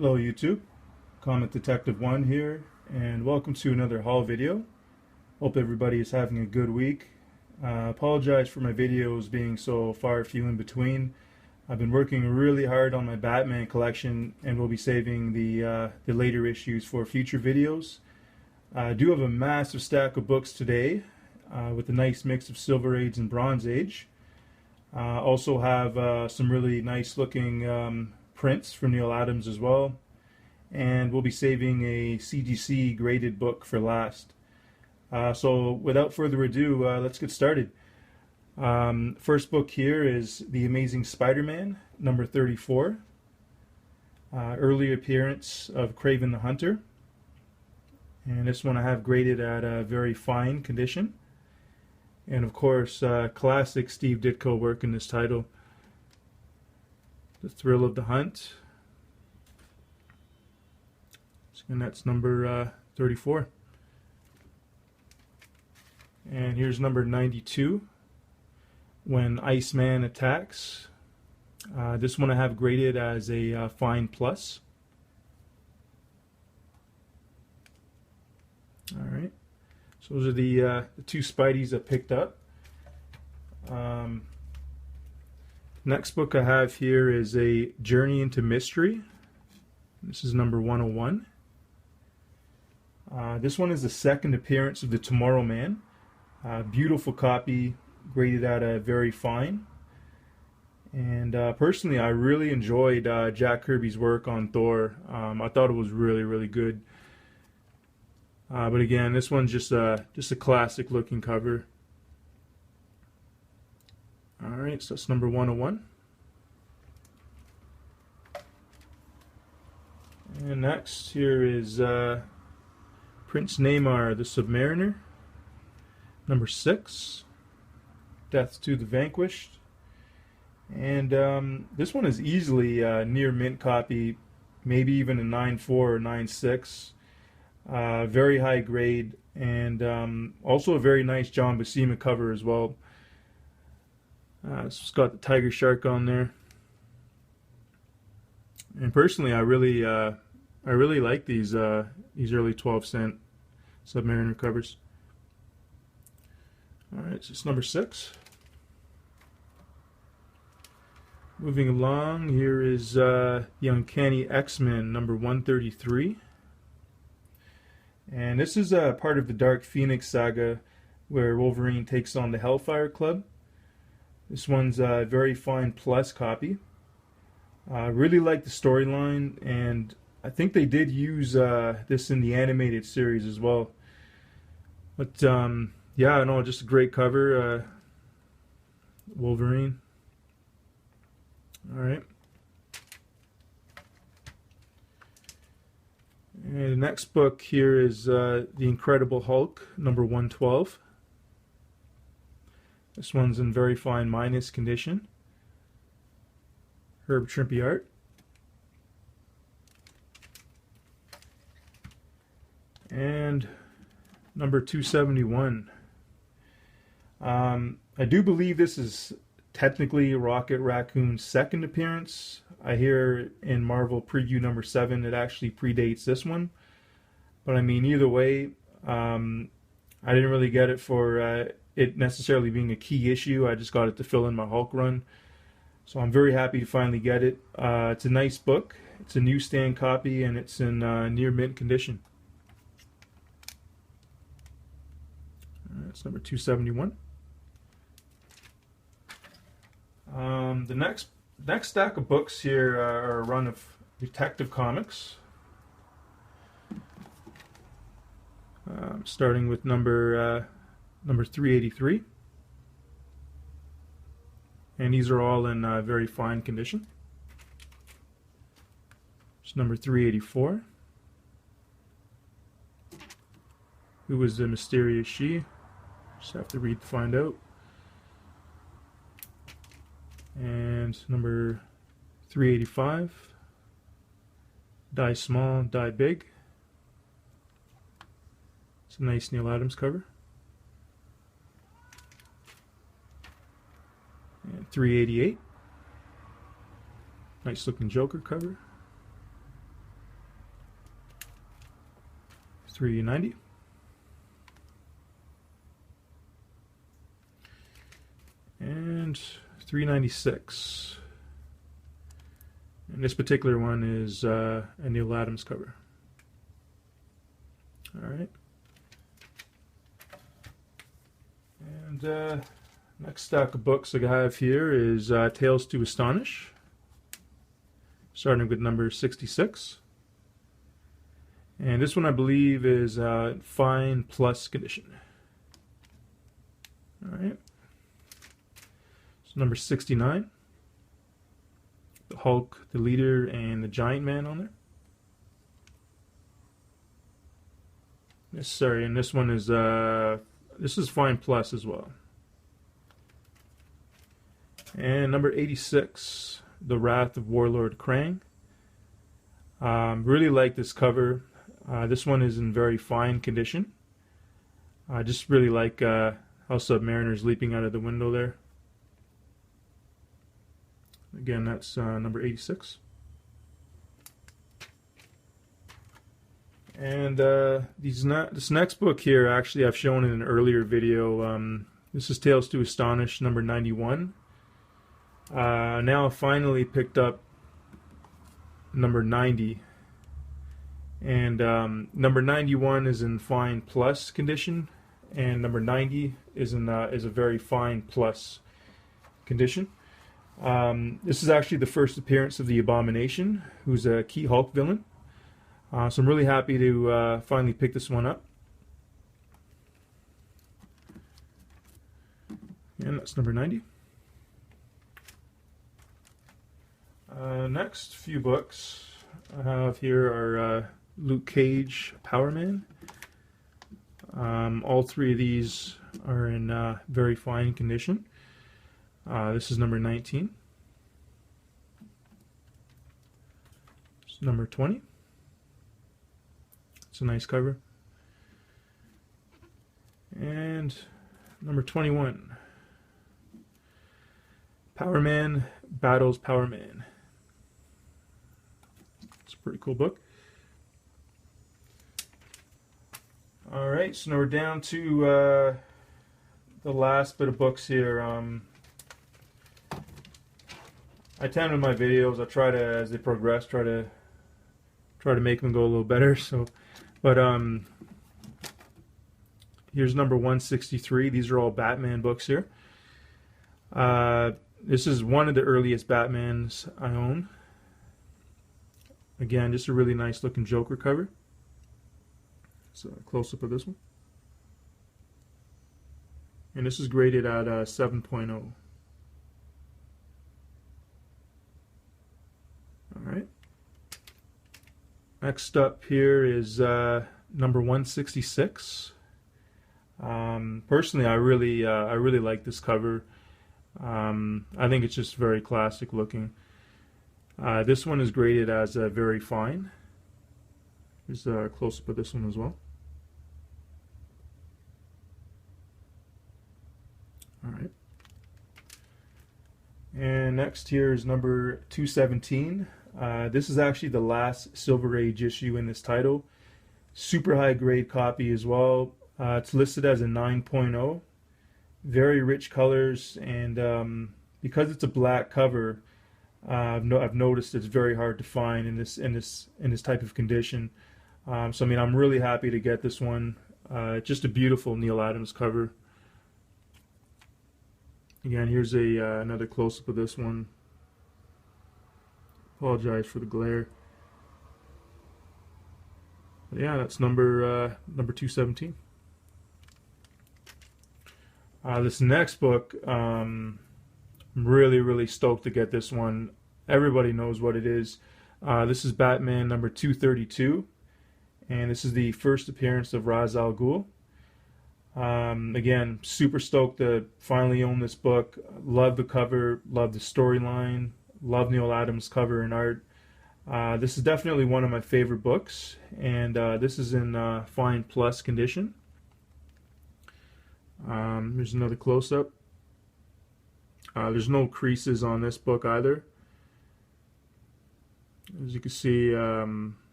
Hello YouTube, Comic Detective 1 here, and welcome to another haul video. Hope everybody is having a good week. Apologize for my videos being so far few in between. I've been working really hard on my Batman collection and will be saving the later issues for future videos. I do have a massive stack of books today with a nice mix of Silver Age and Bronze Age. Also have some really nice looking prints from Neal Adams as well, and we'll be saving a CGC graded book for last. So without further ado, let's get started. First book here is The Amazing Spider-Man, number 34. Early appearance of Kraven the Hunter, and this one I have graded at a very fine condition. And of course, classic Steve Ditko work in this title. The Thrill of the Hunt. And that's number 34. And here's number 92, When Iceman Attacks. This one I have graded as a fine plus. Alright. So those are the two Spideys I picked up. Next book I have here is A Journey into Mystery. This is number 101. This one is the second appearance of the Tomorrow Man. Beautiful copy, graded at a very fine. And personally, I really enjoyed Jack Kirby's work on Thor. I thought it was really good. But again, this one's just a classic looking cover. Alright, so that's number 101. And next here is Prince Namor the Submariner, number 6, Death to the Vanquished. And this one is easily a near mint copy, maybe even a 9.4 or 9.6. Very high grade, and also a very nice John Buscema cover as well. It's got the tiger shark on there, and personally, I really like these early 12-cent Submariner covers. All right, so it's number 6. Moving along, here is the Uncanny X-Men, number 133. And this is part of the Dark Phoenix saga, where Wolverine takes on the Hellfire Club. This one's a very fine plus copy. Really like the storyline, and I think they did use this in the animated series as well. But yeah, no, just a great cover. Wolverine. All right. And the next book here is The Incredible Hulk, number 112. This one's in very fine minus condition. Herb Trimpe art. And number 271. I do believe this is technically Rocket Raccoon's second appearance. I hear in Marvel Preview number 7 it actually predates this one. But I mean, either way, I didn't really get it for it necessarily being a key issue. I just got it to fill in my Hulk run. So I'm very happy to finally get it. It's a nice book. It's a newsstand copy, and it's in near mint condition. That's number 271. The next stack of books here are a run of Detective Comics. Starting with number 383. And these are all in very fine condition. It's number 384. Who was the mysterious she? Just have to read to find out. And number 385. Die Small, Die Big. It's a nice Neal Adams cover. And 388. Nice looking Joker cover. $3.90. And $3.96. And this particular one is a Neal Adams cover. All right. And next stack of books I have here is Tales to Astonish, starting with number 66. And this one I believe is fine plus condition. All right. So number 69. The Hulk, the Leader, and the Giant Man on there. Yes, sorry, and this one is fine plus as well. And number 86, The Wrath of Warlord Krang. Really like this cover. This one is in very fine condition. I just really like how Submariner's leaping out of the window there. Again, that's number 86. And this next book here, actually, I've shown in an earlier video. This is Tales to Astonish, number 91. Now I finally picked up number 90. And number 91 is in fine plus condition, and number 90 is a very fine plus condition. This is actually the first appearance of the Abomination, who's a key Hulk villain. So I'm really happy to finally pick this one up. And that's number 90. Next few books I have here are Luke Cage, Power Man. All three of these are in very fine condition. This is number 19. It's number 20. It's a nice cover. And number 21. Power Man Battles Power Man. It's a pretty cool book. Alright, so now we're down to the last bit of books here. I tend in my videos, I try to, as they progress, try to make them go a little better. So, but here's number 163. These are all Batman books here. This is one of the earliest Batmans I own. Again, just a really nice looking Joker cover. So a close up of this one. And this is graded at 7.0. Alright. Next up here is number 166. Personally, I really like this cover. I think it's just very classic looking. This one is graded as very fine. Here's a close up of this one as well. Alright. And next here is number 217. This is actually the last Silver Age issue in this title. Super high grade copy as well. It's listed as a 9.0. Very rich colors, and because it's a black cover, I've noticed it's very hard to find in this type of condition. So I mean, I'm really happy to get this one. Just a beautiful Neal Adams cover. Again, here's another close-up of this one. Apologize for the glare. But yeah, that's number 217. This next book, I'm really stoked to get this one. Everybody knows what it is. This is Batman number 232, and this is the first appearance of Ra's al Ghul. Again, super stoked to finally own this book. Love the cover, love the storyline, love Neal Adams' cover and art. This is definitely one of my favorite books, and this is in fine plus condition. Here's another close-up. There's no creases on this book either. As you can see,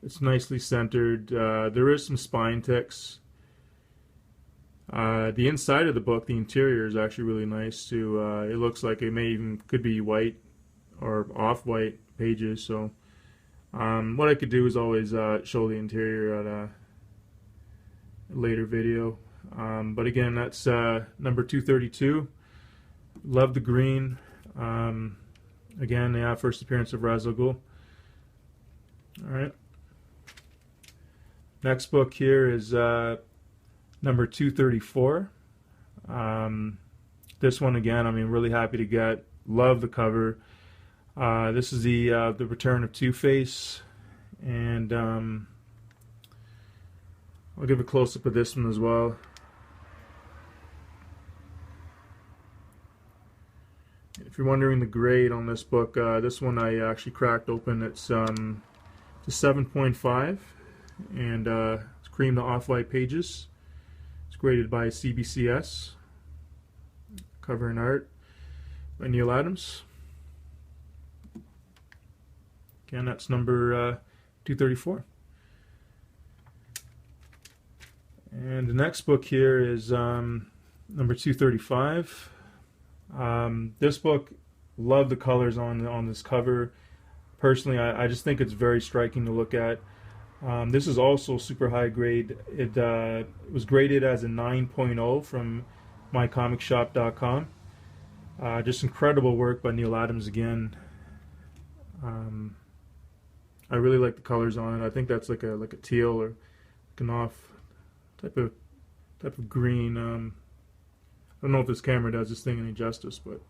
It's nicely centered. There is some spine ticks. The inside of the book, the interior, is actually really nice too. It looks like it may even could be white or off-white pages. So what I could do is always show the interior at a later video. But again, that's number 232. Love the green. Again, yeah, first appearance of Ra's al Ghul. Alright. Next book here is number 234. This one again, I mean, really happy to get. Love the cover. This is the return of Two-Face, and I'll give a close-up of this one as well. If you're wondering the grade on this book, this one I actually cracked open. It's a 7.5, and it's cream to off-white pages. It's graded by CBCS. Cover and art by Neal Adams. Again, that's number 234. And the next book here is number 235. This book, love the colors on this cover. Personally, I just think it's very striking to look at. This is also super high grade. It was graded as a 9.0 from mycomicshop.com. Just incredible work by Neal Adams again. I really like the colors on it. I think that's like a teal or like an off type of green. I don't know if this camera does this thing any justice, but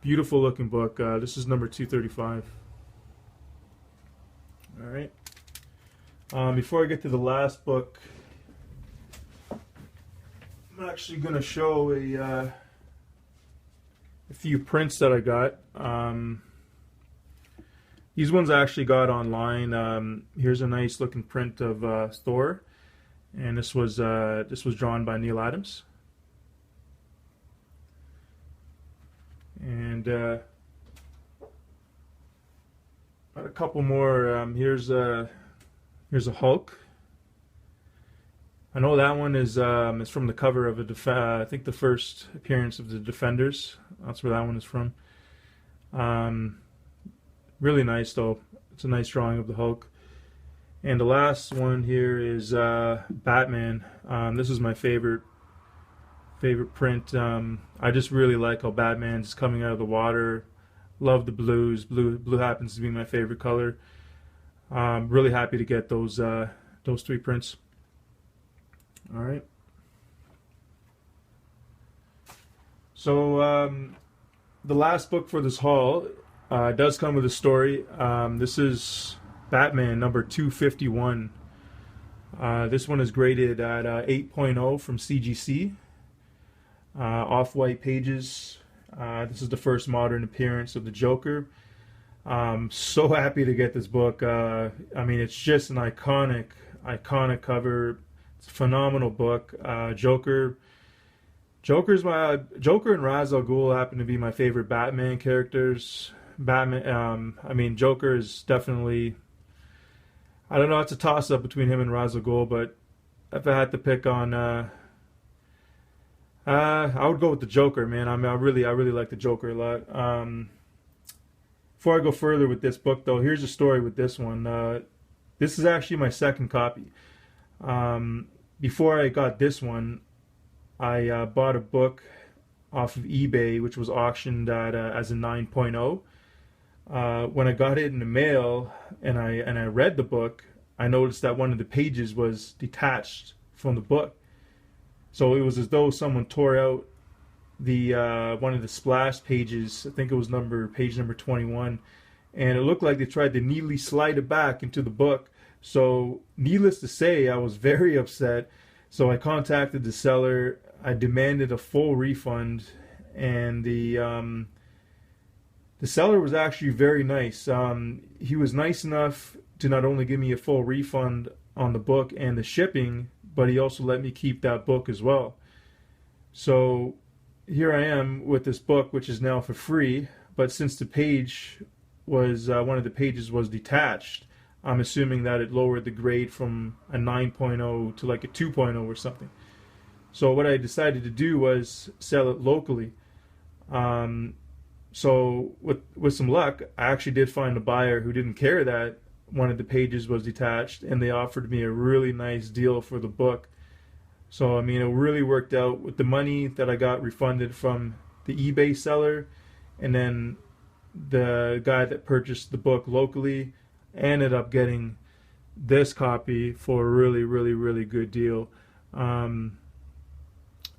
beautiful looking book. This is number 235. All right. Before I get to the last book, I'm actually going to show a few prints that I got. These ones I actually got online. Here's a nice looking print of Thor, and this was drawn by Neal Adams. And got a couple more. Here's a Hulk. I know that one is from the cover of I think the first appearance of the Defenders. That's where that one is from. Really nice though. It's a nice drawing of the Hulk. And the last one here is Batman. This is my favorite print. I just really like how Batman's coming out of the water. Love the blues. Blue happens to be my favorite color. Really happy to get those three prints. All right. So the last book for this haul does come with a story. This is Batman number 251. This one is graded at 8.0 from CGC. Off-white pages. This is the first modern appearance of the Joker. So happy to get this book. I mean, it's just an iconic cover. It's a phenomenal book. Joker and Ra's al Ghul happen to be my favorite Batman characters. I mean, Joker is definitely, I don't know, it's a toss-up between him and Ra's al Ghul, but if I had to pick on, I would go with the Joker, man. I mean, I really like the Joker a lot. Before I go further with this book, though, here's a story with this one. This is actually my second copy. Before I got this one, I bought a book off of eBay, which was auctioned at as a 9.0. When I got it in the mail and I read the book, I noticed that one of the pages was detached from the book. So it was as though someone tore out the one of the splash pages. I think it was page number 21, and it looked like they tried to neatly slide it back into the book. So needless to say, I was very upset. So I contacted the seller. I demanded a full refund, and the seller was actually very nice. He was nice enough to not only give me a full refund on the book and the shipping, but he also let me keep that book as well. So here I am with this book, which is now for free, but since the page was one of the pages was detached, I'm assuming that it lowered the grade from a 9.0 to like a 2.0 or something. So what I decided to do was sell it locally. So with some luck, I actually did find a buyer who didn't care that one of the pages was detached, and they offered me a really nice deal for the book. So I mean, it really worked out with the money that I got refunded from the eBay seller, and then the guy that purchased the book locally ended up getting this copy for a really, really, really good deal.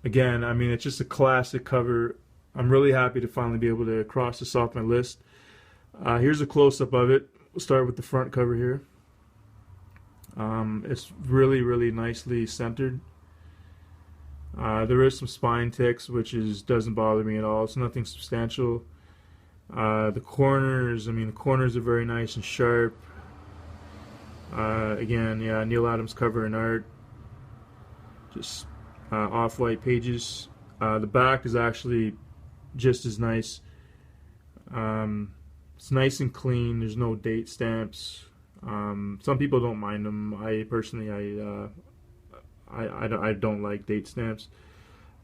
Again, I mean, it's just a classic cover. I'm really happy to finally be able to cross this off my list. Here's a close-up of it. We'll start with the front cover here. It's really, really nicely centered. There is some spine ticks, which doesn't bother me at all. It's nothing substantial. The corners, I mean, the corners are very nice and sharp. Again, yeah, Neal Adams cover and art. Just off-white pages. The back is actually just as nice. It's nice and clean. There's no date stamps. Some people don't mind them. I personally, I don't like date stamps.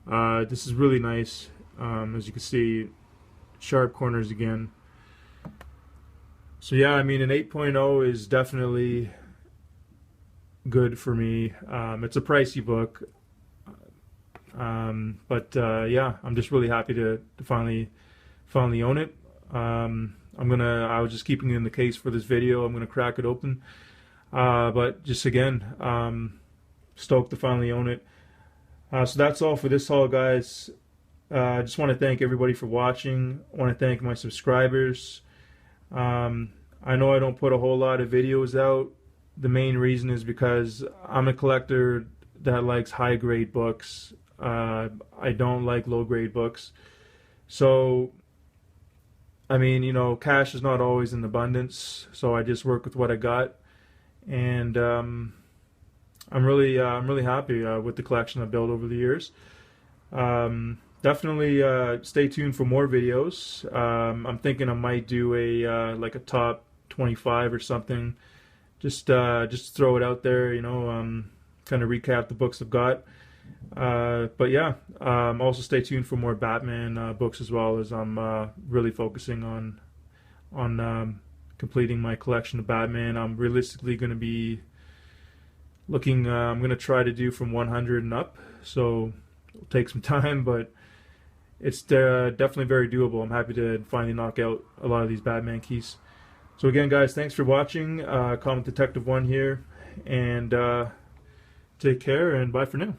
This is really nice. As you can see, sharp corners again. So yeah, I mean, an 8.0 is definitely good for me. It's a pricey book. But yeah, I'm just really happy to finally own it. I was just keeping it in the case for this video. I'm gonna crack it open. But just again, stoked to finally own it. So that's all for this haul, guys. I just want to thank everybody for watching. I want to thank my subscribers. I know I don't put a whole lot of videos out. The main reason is because I'm a collector that likes high-grade books. I don't like low-grade books. So, I mean, you know, cash is not always in abundance, so I just work with what I got. And I'm really happy with the collection I've built over the years. Definitely stay tuned for more videos. I'm thinking I might do a like a top 25 or something. Just throw it out there, you know, kind of recap the books I've got. But yeah, also stay tuned for more Batman books, as well, as I'm really focusing on completing my collection of Batman. I'm realistically going to be looking, I'm going to try to do from 100 and up, so it'll take some time, but it's definitely very doable. I'm happy to finally knock out a lot of these Batman keys. So again, guys, thanks for watching. Comic Detective 1 here, and take care, and bye for now.